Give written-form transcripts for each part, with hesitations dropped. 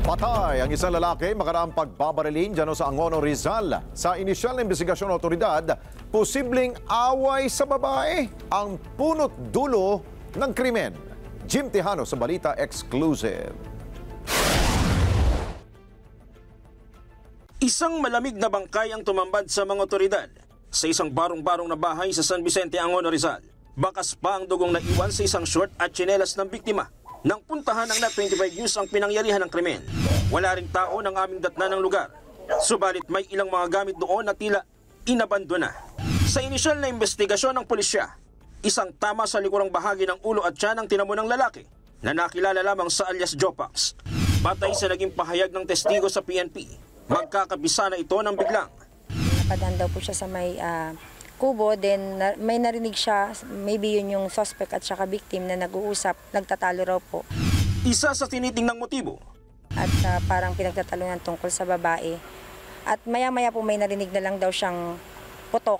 Patay ang isang lalaki makaraang pagbabarilin dyan sa Angono, Rizal. Sa inisyal na investigasyon ng otoridad, posibleng away sa babae ang punot dulo ng krimen. Jim Tejano sa Balita Exclusive. Isang malamig na bangkay ang tumambad sa mga otoridad sa isang barong-barong na bahay sa San Vicente, Angono, Rizal. Bakas pa ang dugong naiwan sa isang short at tsinelas ng biktima. Nang puntahan ng Net25 News ang pinangyarihan ng krimen, wala ring tao ng aming datna ng lugar. Subalit may ilang mga gamit doon na tila inabandona. Sa inisyal na investigasyon ng pulisya, isang tama sa likurang bahagi ng ulo at tiyan ang tinamo ng lalaki na nakilala lamang sa alias Jopax. Batay sa naging pahayag ng testigo sa PNP, magkakabisa na ito ng biglang. Napadaan daw po siya sa may kubo, then may narinig siya, maybe yun yung suspect at saka victim na nag-uusap, nagtatalo raw po. Isa sa tinitingnang motibo. At parang pinagtatalunan tungkol sa babae. At maya-maya po may narinig na lang daw siyang putok.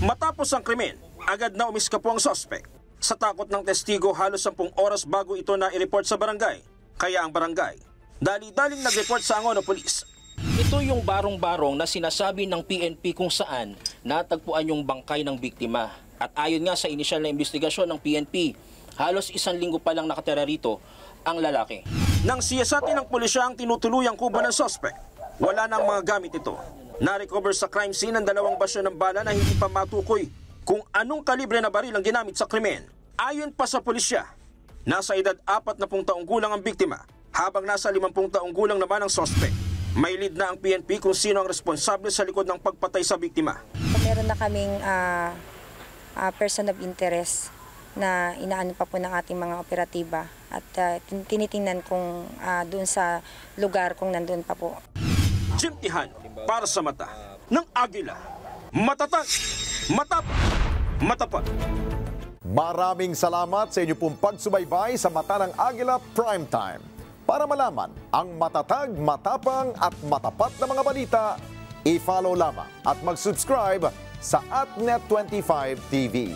Matapos ang krimen, agad na umiska po ang suspect. Sa takot ng testigo, halos 10 oras bago ito na i-report sa barangay. Kaya ang barangay, dali-daling nag-report sa Angono Police. Ito yung barong-barong na sinasabi ng PNP kung saan natagpuan yung bangkay ng biktima. At ayon nga sa inisyal na investigasyon ng PNP, halos 1 linggo pa lang nakatira rito ang lalaki. Nang siyasatin ng pulisya ang tinutuluyang kubo ng suspect, wala nang mga gamit ito. Na-recover sa crime scene ang 2 basyo ng bala na hindi pa matukoy kung anong kalibre na baril ang ginamit sa krimen. Ayon pa sa pulisya, nasa edad 40 taong gulang ang biktima, habang nasa 50 taong gulang naman ang suspect. May lead na ang PNP kung sino ang responsable sa likod ng pagpatay sa biktima. Meron na kaming person of interest na inaano pa po ng ating mga operatiba at tinitingnan kung doon sa lugar kung nandun pa po. Jim Tejano, para sa mata ng Agila. Matatag, matapat, matapat. Maraming salamat sa inyo pong pagsubaybay sa Mata ng Agila Primetime. Para malaman ang matatag, matapang at matapat na mga balita, i-follow lamang at mag-subscribe sa @Net25 TV.